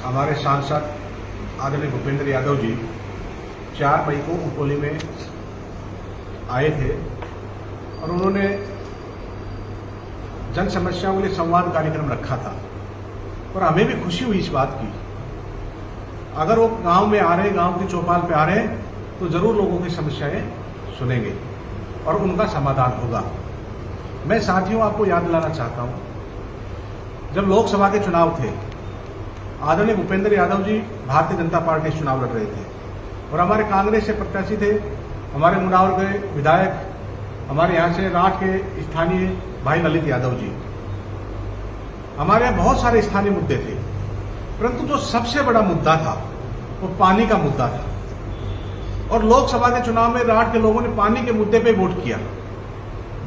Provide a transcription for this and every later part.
हमारे सांसद आदरणीय भूपेंद्र यादव जी 4 मई को उपोली में आए थे और उन्होंने जन समस्याओं के लिए संवाद कार्यक्रम रखा था और हमें भी खुशी हुई इस बात की। अगर वो गांव में आ रहे, गांव की चौपाल पे आ रहे हैं, तो जरूर लोगों की समस्याएं सुनेंगे और उनका समाधान होगा। मैं साथियों आपको याद दिलाना चाहता हूं, जब लोकसभा के चुनाव थे, आदरणीय भूपेंद्र यादव जी भारतीय जनता पार्टी से चुनाव लड़ रहे थे और हमारे कांग्रेस से प्रत्याशी थे हमारे मुनावर के विधायक, हमारे यहां से राठ के स्थानीय भाई ललित यादव जी। हमारे यहां बहुत सारे स्थानीय मुद्दे थे, परंतु जो सबसे बड़ा मुद्दा था वो पानी का मुद्दा था और लोकसभा के चुनाव में राठ के लोगों ने पानी के मुद्दे पे वोट किया।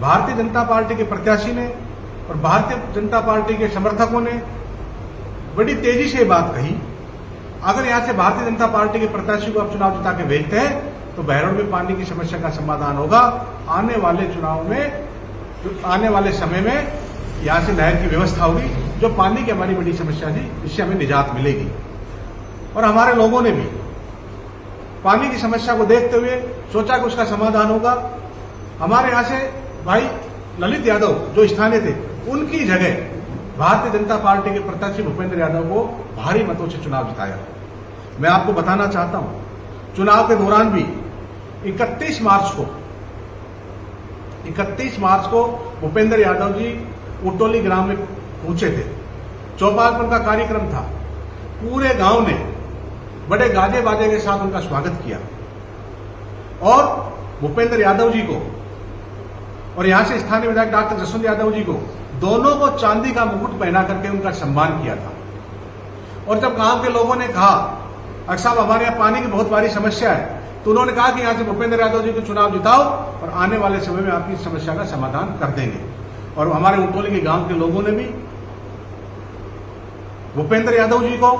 भारतीय जनता पार्टी के प्रत्याशी ने और भारतीय जनता पार्टी के समर्थकों ने बड़ी तेजी से बात कही, अगर यहां से भारतीय जनता पार्टी के प्रत्याशी को आप चुनाव जिता के भेजते हैं तो बहरोड में पानी की समस्या का समाधान होगा। आने वाले चुनाव में, आने वाले समय में यहां से नहर की व्यवस्था होगी, जो पानी की हमारी बड़ी समस्या थी, इससे हमें निजात मिलेगी। और हमारे लोगों ने भी पानी की समस्या को देखते हुए सोचा कि उसका समाधान होगा। हमारे यहां से भाई ललित यादव जो स्थानीय थे, उनकी जगह भारतीय जनता पार्टी के प्रत्याशी भूपेंद्र यादव को भारी मतों से चुनाव जिताया। मैं आपको बताना चाहता हूं, चुनाव के दौरान भी 31 मार्च को भूपेंद्र यादव जी उटोली ग्राम में पहुंचे थे। चौपाल पर उनका कार्यक्रम था। पूरे गांव ने बड़े गाजे बाजे के साथ उनका स्वागत किया और भूपेंद्र यादव जी को और यहां से स्थानीय विधायक डॉक्टर जसवंत यादव जी को, दोनों को चांदी का मुकुट पहना करके उनका सम्मान किया था। और जब गांव के लोगों ने कहा अक्सर साहब हमारे यहां पानी की बहुत भारी समस्या है, तो उन्होंने कहा कि यहां से भूपेंद्र यादव जी को चुनाव जिताओ और आने वाले समय में आपकी समस्या का समाधान कर देंगे। और हमारे उटोली के गांव के लोगों ने भी भूपेंद्र यादव जी को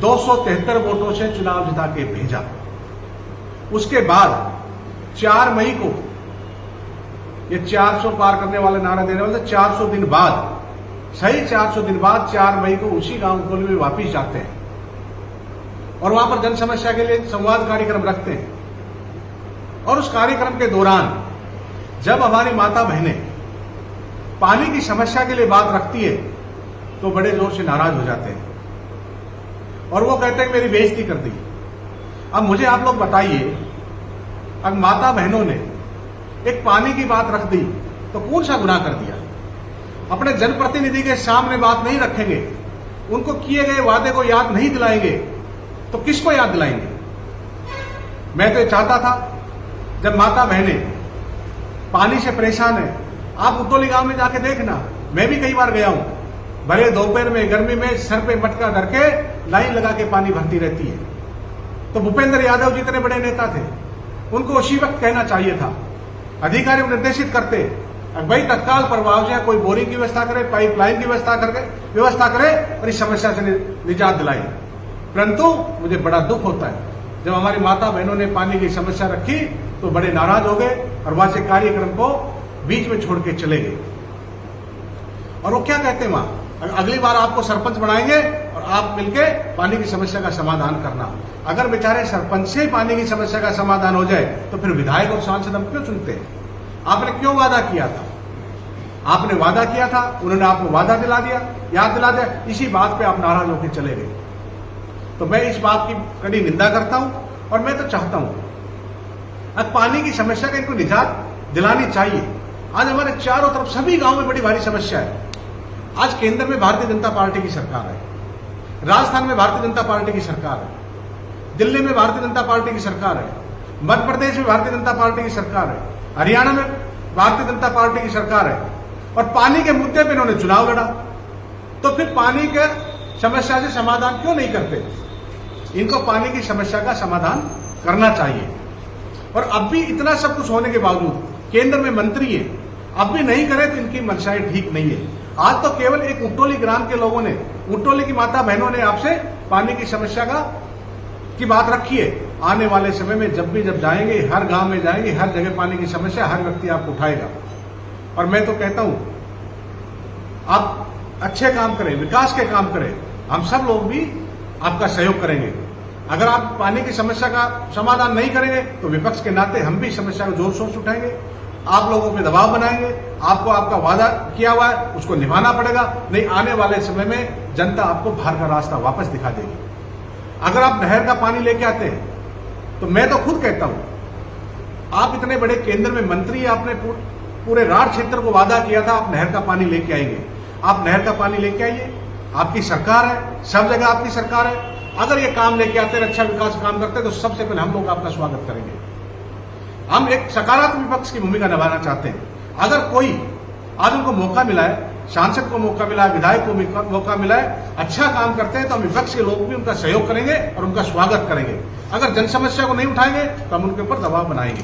273 वोटों से चुनाव जिता के भेजा। उसके बाद 4 मई को ये 400 पार करने वाले नारा देने वाले 400 दिन बाद, सही 400 दिन बाद 4 मई को उसी गांव उटोली में वापिस जाते हैं और वहां पर जन समस्या के लिए संवाद कार्यक्रम रखते हैं। और उस कार्यक्रम के दौरान जब हमारी माता बहनें पानी की समस्या के लिए बात रखती है तो बड़े जोर से नाराज हो जाते हैं और वो कहते हैं मेरी बेइज्जती कर दी। अब मुझे आप लोग बताइए, अब माता बहनों ने एक पानी की बात रख दी तो कौन सा गुनाह कर दिया? अपने जनप्रतिनिधि के सामने बात नहीं रखेंगे, उनको किए गए वादे को याद नहीं दिलाएंगे, तो किसको याद दिलाएंगे? मैं तो ये चाहता था, जब माता बहनें पानी से परेशान है, आप उटोली गांव में जाके देखना, मैं भी कई बार गया हूं, भले दोपहर में गर्मी में सर पे मटका धर के लाइन लगा के पानी भरती रहती है। तो भूपेंद्र यादव जी इतने बड़े नेता थे, उनको उसी वक्त कहना चाहिए था। अधिकारी निर्देशित करते भाई तत्काल प्रभाव से कोई बोरिंग की व्यवस्था करे, पाइपलाइन की व्यवस्था करे और इस समस्या से निजात दिलाए। परंतु मुझे बड़ा दुख होता है, जब हमारी माता बहनों ने पानी की समस्या रखी तो बड़े नाराज हो गए और वहां से कार्यक्रम को बीच में छोड़ के चले गए। और वो क्या कहते हैं वहां, अगली बार आपको सरपंच बनाएंगे और आप मिलके पानी की समस्या का समाधान करना। अगर बेचारे सरपंच से पानी की समस्या का समाधान हो जाए तो फिर विधायक और सांसद हम क्यों चुनते हैं? आपने क्यों वादा किया था? आपने वादा किया था, उन्होंने आपको वादा दिला दिया, याद दिला दिया, इसी बात पे आप नाराज होकर चले गए। तो मैं इस बात की कड़ी निंदा करता हूं और मैं तो चाहता हूं अब पानी की समस्या का इनको निजात दिलानी चाहिए। आज हमारे चारों तरफ सभी गांव में बड़ी भारी समस्या है। आज केंद्र में भारतीय जनता पार्टी की सरकार है, राजस्थान में भारतीय जनता पार्टी की सरकार है, दिल्ली में भारतीय जनता पार्टी की सरकार है, मध्य प्रदेश में भारतीय जनता पार्टी की सरकार है, हरियाणा में भारतीय जनता पार्टी की सरकार है और पानी के मुद्दे पर इन्होंने चुनाव लड़ा। तो फिर पानी के समस्या से समाधान क्यों नहीं करते? इनको पानी की समस्या का समाधान करना चाहिए। और अब भी इतना सब कुछ होने के बावजूद केंद्र में मंत्री है, अब भी नहीं करे तो इनकी मंशाएं ठीक नहीं है। आज तो केवल एक उटोली ग्राम के लोगों ने, उटोली की माता बहनों ने आपसे पानी की समस्या की बात रखी है। आने वाले समय में जब जाएंगे, हर गांव में जाएंगे, हर जगह पानी की समस्या हर व्यक्ति आपको उठाएगा। और मैं तो कहता हूं आप अच्छे काम करें, विकास के काम करें। हम सब लोग भी आपका सहयोग करेंगे। अगर आप पानी की समस्या का समाधान नहीं करेंगे तो विपक्ष के नाते हम भी समस्या को जोर शोर से उठाएंगे, आप लोगों पे दबाव बनाएंगे। आपको आपका वादा किया हुआ है उसको निभाना पड़ेगा, नहीं आने वाले समय में जनता आपको बाहर का रास्ता वापस दिखा देगी। अगर आप नहर का पानी लेके आते हैं तो मैं तो खुद कहता हूं, आप इतने बड़े केंद्र में मंत्री, आपने पूरे राढ़ क्षेत्र को वादा किया था आप नहर का पानी लेके आएंगे। आप नहर का पानी लेके आइए, आपकी सरकार है, सब जगह आपकी सरकार है। अगर ये काम लेके आते हैं, अच्छा विकास काम करते हैं, तो सबसे पहले हम लोग आपका स्वागत करेंगे। हम एक सकारात्मक विपक्ष की भूमिका निभाना चाहते हैं। अगर कोई आज उनको मौका मिला है, सांसद को मौका मिला है, विधायक को मौका मिला है, अच्छा काम करते हैं, तो हम विपक्ष के लोग भी उनका सहयोग करेंगे और उनका स्वागत करेंगे। अगर जन समस्या को नहीं उठाएंगे तो हम उनके ऊपर दबाव बनाएंगे।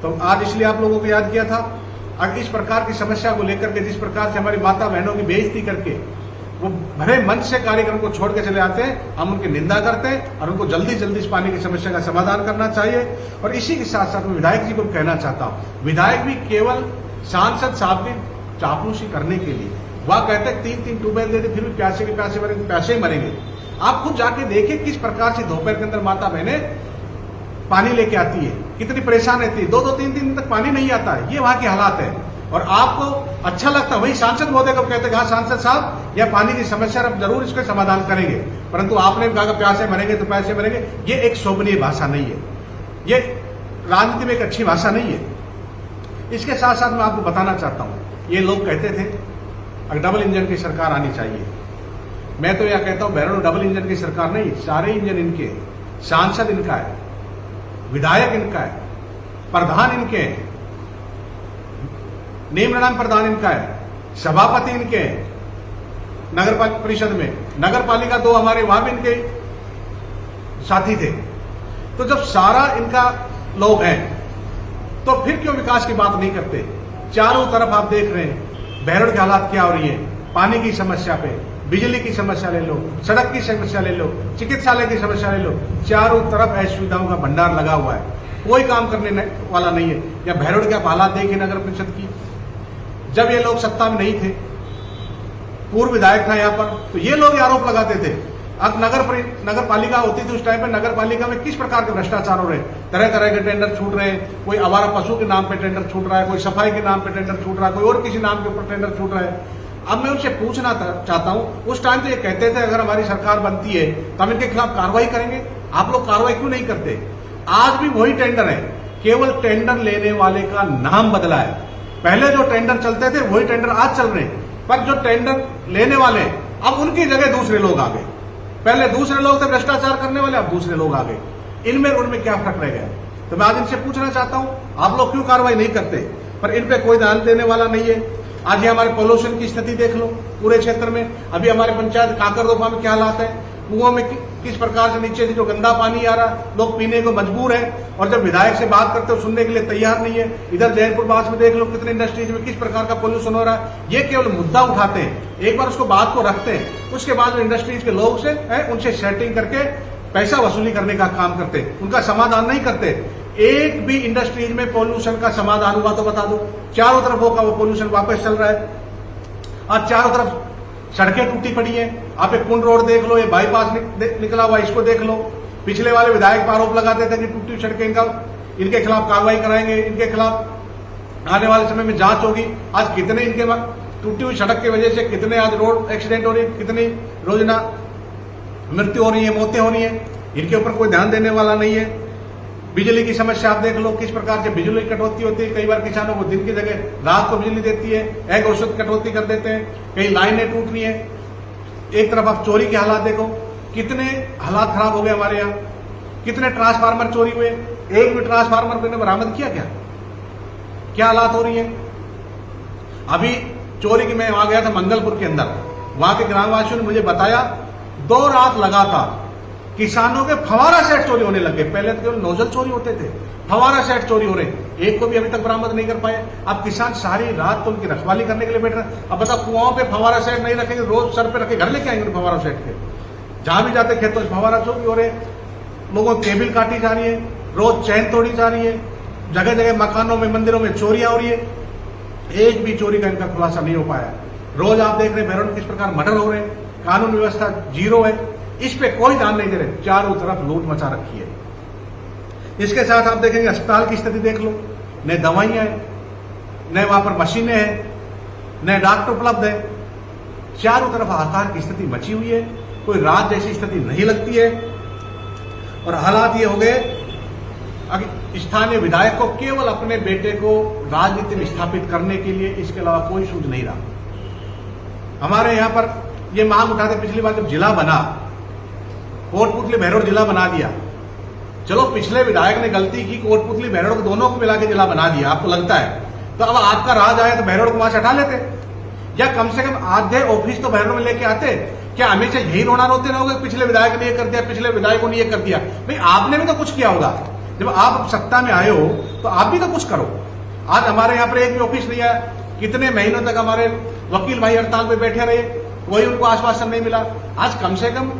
तो आज इसलिए आप लोगों को याद किया था। अगर इस प्रकार की समस्या को लेकर के, जिस प्रकार से हमारी माता बहनों की बेइज्जती करके वो भरे मंच से कार्यक्रम को छोड़ के चले आते हैं, हम उनकी निंदा करते हैं और उनको जल्दी जल्दी इस पानी की समस्या का समाधान करना चाहिए। और इसी के साथ साथ मैं विधायक जी को कहना चाहता हूं, विधायक भी केवल सांसद साहब की चापलूसी करने के लिए, वह कहते हैं 3-3 ट्यूबवेल दे दे, फिर भी प्यासे के प्यासे मरेंगे, प्यासे ही मरेंगे। आप खुद जाके देखिए किस प्रकार से दोपहर के अंदर माता बहनें पानी लेके आती है, कितनी परेशान रहती है, 2-2 3-3 दिन तक पानी नहीं आता है। ये वहां के हालात है। और आपको अच्छा लगता है, वही सांसद महोदय को कहते हैं, हाँ सांसद साहब यह पानी की समस्या अब जरूर इसका समाधान करेंगे, परंतु आपने कहा प्यासे मरेंगे तो प्यासे मरेंगे। ये एक शोभनीय भाषा नहीं है, ये राजनीति में एक अच्छी भाषा नहीं है। इसके साथ साथ मैं आपको बताना चाहता हूं, ये लोग कहते थे डबल इंजन की सरकार आनी चाहिए। मैं तो यह कहता हूं बहरौल डबल इंजन की सरकार नहीं, सारे इंजन इनके, सांसद इनका है, विधायक इनका है, प्रधान इनके हैं, नियमन प्रधान इनका है, सभापति इनके हैं नगर परिषद में, नगर पालिका 2 हमारे वहां भी इनके साथी थे। तो जब सारा इनका लोग हैं तो फिर क्यों विकास की बात नहीं करते? चारों तरफ आप देख रहे हैं बहरौल के हालात क्या हो रही है। पानी की समस्या पे, बिजली की समस्या ले लो, सड़क की समस्या ले लो, चिकित्सालय की समस्या ले लो, चारों तरफ असुविधाओं का भंडार लगा हुआ है, कोई काम करने वाला नहीं है। या बहरौल के आप हालात देखिए नगर परिषद की, जब ये लोग सत्ता में नहीं थे, पूर्व विधायक था यहाँ पर, तो ये लोग आरोप लगाते थे। अब नगर पालिका होती थी उस टाइम पे, नगर पालिका में किस प्रकार के भ्रष्टाचार हो रहे, तरह तरह के टेंडर छूट रहे हैं, कोई आवारा पशु के नाम पे टेंडर छूट रहा है, कोई सफाई के नाम पे टेंडर छूट रहा है, कोई और किसी नाम के ऊपर टेंडर छूट रहा है। अब मैं उनसे पूछना चाहता हूं, उस टाइम तो ये कहते थे अगर हमारी सरकार बनती है तो हम इनके खिलाफ कार्रवाई करेंगे, आप लोग कार्रवाई क्यों नहीं करते? आज भी वही टेंडर है, केवल टेंडर लेने वाले का नाम बदला है। पहले जो टेंडर चलते थे वही टेंडर आज चल रहे हैं, पर जो टेंडर लेने वाले अब उनकी जगह दूसरे लोग आ गए। पहले दूसरे लोग थे भ्रष्टाचार करने वाले, अब दूसरे लोग आ गए। इनमें उनमें क्या फर्क रह गया? तो मैं आज इनसे पूछना चाहता हूं, आप लोग क्यों कार्रवाई नहीं करते? पर इन पे कोई ध्यान देने वाला नहीं है। आज ये हमारे पोल्यूशन की स्थिति देख लो पूरे क्षेत्र में। अभी हमारे पंचायत काकरदोपा में क्या हालात है, कुओं में किस प्रकार से नीचे से जो गंदा पानी आ रहा, लोग पीने को मजबूर है। और जब विधायक से बात करते हो सुनने के लिए तैयार नहीं है। इधर जयपुर बास में देख लो कितने इंडस्ट्रीज में किस प्रकार का पोल्यूशन हो रहा है। ये केवल मुद्दा उठाते हैं, एक बार उसको बात को रखते हैं, उसके बाद इंडस्ट्रीज के लोग से उनसे सेटिंग करके पैसा वसूली करने का काम करते हैं, उनका समाधान नहीं करते। एक भी इंडस्ट्रीज में पोल्यूशन का समाधान हुआ तो बता दो? चारों तरफ वो पोल्यूशन वापस चल रहा है। आज चारों तरफ सड़कें टूटी पड़ी हैं। आप एक कुंड रोड देख लो, ये बाईपास निकला हुआ, इसको देख लो। पिछले वाले विधायक पर आरोप लगाते थे कि टूटी सड़कें इनके खिलाफ कार्रवाई कराएंगे, इनके खिलाफ आने वाले समय में जांच होगी। आज कितने इनके टूटी हुई सड़क की वजह से कितने आज रोड एक्सीडेंट हो रही है, कितनी रोजाना मृत्यु हो रही है, मौतें हो रही है। इनके ऊपर कोई ध्यान देने वाला नहीं है। बिजली की समस्या आप देख लो, किस प्रकार से बिजली कटौती होती है। कई बार किसानों को दिन की जगह रात को बिजली देती है, एक औसत कटौती कर देते हैं, कई लाइनें टूट रही है। एक तरफ आप चोरी के हालात देखो, कितने हालात खराब हो गए हमारे यहाँ, कितने ट्रांसफार्मर चोरी हुए। एक भी ट्रांसफार्मर को बरामद किया क्या हालात हो रही है। अभी चोरी की मैं वहां गया था मंगलपुर के अंदर, वहां के ग्रामवासियों ने मुझे बताया 2 रात लगा था किसानों के फवारा सेट चोरी होने लगे। पहले तो केवल नोजल चोरी होते थे, फवारा सेट चोरी हो रहे, एक को भी अभी तक बरामद नहीं कर पाए। अब किसान सारी रात तो उनकी रखवाली करने के लिए बैठ रहे। अब बताओ कुआं पे फवारा सेट नहीं रखेंगे, रोज सर पे रखे घर लेके आएंगे फवारा सेट के। जहां भी जाते खेतों में फवारा चोरी हो रहे, लोगों की केबिल काटी जा रही है, रोज चैन तोड़ी जा रही है, जगह जगह मकानों में मंदिरों में चोरियां हो रही है। एक भी चोरी का इनका खुलासा नहीं हो पाया। रोज आप देख रहे हैं बहरौल किस प्रकार मर्डर हो रहे हैं, कानून व्यवस्था जीरो है। इस पे कोई ध्यान नहीं दे रहे, चारों तरफ लूट मचा रखी है। इसके साथ आप देखेंगे अस्पताल की स्थिति देख लो, न दवाइयां हैं, न वहां पर मशीनें हैं, न डॉक्टर उपलब्ध है। चारों तरफ हाहाकार की स्थिति मची हुई है, कोई रात जैसी स्थिति नहीं लगती है। और हालात ये हो गए, स्थानीय विधायक को केवल अपने बेटे को राजनीति में स्थापित करने के लिए, इसके अलावा कोई सूझ नहीं रहा। हमारे यहां पर ये मांग उठाते, पिछली बार जब जिला बना, कोटपुतली भैरोड जिला बना दिया। चलो पिछले विधायक ने गलती की, कोटपुतली भैरोड को दोनों को मिला के जिला बना दिया, आपको लगता है, तो अब आपका राज आया तो भैरोड को वहां से हटा लेते, या कम से कम आधे ऑफिस तो भैरोड में लेके आते। क्या हमेशा यही रोना रोते रहोगे, पिछले विधायक ने ये कर दिया, पिछले विधायकों ने ये कर दिया? भाई आपने भी तो कुछ किया होगा, जब आप सत्ता में आए हो तो आप भी तो कुछ करो। आज हमारे यहाँ पर एक भी ऑफिस नहीं है, कितने महीनों तक हमारे वकील भाई हड़ताल पे बैठे रहे, कोई उनको आश्वासन नहीं मिला। आज कम से कम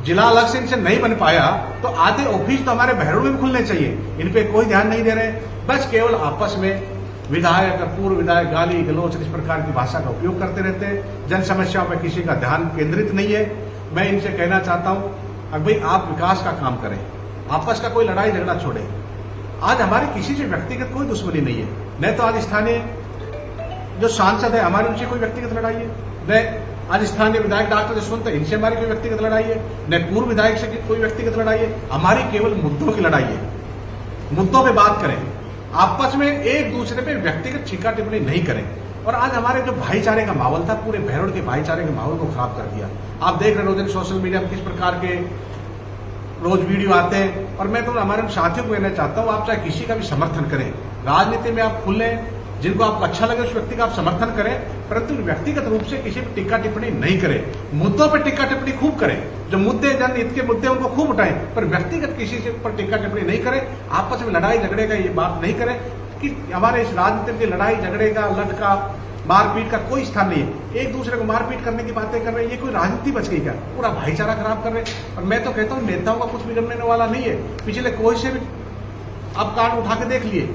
जिला अलग से इनसे नहीं बन पाया तो आधे ऑफिस तो हमारे भैरोड में भी खुलने चाहिए, इन पे कोई ध्यान नहीं दे रहे। बस केवल आपस में विधायक और पूर्व विधायक गाली गलौच इस प्रकार की भाषा का उपयोग करते रहते हैं, जन समस्याओं में किसी का ध्यान केंद्रित नहीं है। मैं इनसे कहना चाहता हूं, अब भाई आप विकास का काम करें, आपस का कोई लड़ाई झगड़ा छोड़े। आज हमारी किसी से व्यक्तिगत कोई दुश्मनी नहीं है, न तो आज स्थानीय जो सांसद है हमारे उनसे कोई व्यक्तिगत लड़ाई है, न आज स्थानीय विधायक डॉक्टर जसवंत इनसे हमारी कोई व्यक्तिगत लड़ाई है, न पूर्व विधायक से कोई व्यक्तिगत लड़ाई है। हमारी केवल मुद्दों की लड़ाई है। मुद्दों पे बात करें, आपस में एक दूसरे पे व्यक्तिगत टीका टिप्पणी नहीं करें। और आज हमारे जो भाईचारे का माहौल था, पूरे भैरोड के भाईचारे के माहौल को खराब कर दिया। आप देख रहे रोज सोशल मीडिया में किस प्रकार के रोज वीडियो आते हैं। और मैं तो हमारे साथियों को कहना चाहता हूं, आप चाहे किसी का भी समर्थन करें, राजनीति में आप खुलें, जिनको आप अच्छा लगे उस व्यक्ति का आप समर्थन करें, परंतु व्यक्तिगत रूप से किसी पर टीका टिप्पणी नहीं करें। मुद्दों पर टीका टिप्पणी खूब करें, जो मुद्दे जनहित के मुद्दे उनको खूब उठाएं, पर व्यक्तिगत किसी से पर टीका टिप्पणी नहीं करें। आपस में लड़ाई झगड़े का ये बात नहीं करें कि हमारे इस राजनीति में लड़ाई झगड़े का, लट का, मारपीट का कोई स्थान नहीं है। एक दूसरे को मारपीट करने की बातें कर रहे हैं, ये कोई राजनीति बच गई क्या? पूरा भाईचारा खराब कर रहे हैं। और मैं तो कहता हूं नेताओं का कुछ बिगड़ने वाला नहीं है। पिछले कोई से भी आप कार्ड उठा के देख लिए,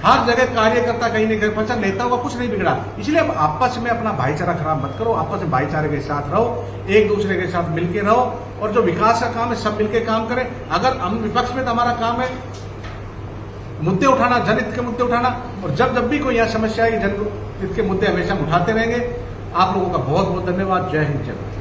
हर जगह कार्यकर्ता कहीं नहीं कर पाता, नेताओं का कुछ नहीं बिगड़ा। इसलिए अब आपस में अपना भाईचारा खराब मत करो, आपस में भाईचारे के साथ रहो, एक दूसरे के साथ मिलकर रहो। और जो विकास का काम है सब मिलकर काम करें। अगर हम विपक्ष में तो हमारा काम है मुद्दे उठाना, जनहित के मुद्दे उठाना, और जब भी कोई यह समस्या है जनहित के मुद्दे हमेशा हम उठाते रहेंगे। आप लोगों का बहुत बहुत धन्यवाद। जय हिंद, जय भारत।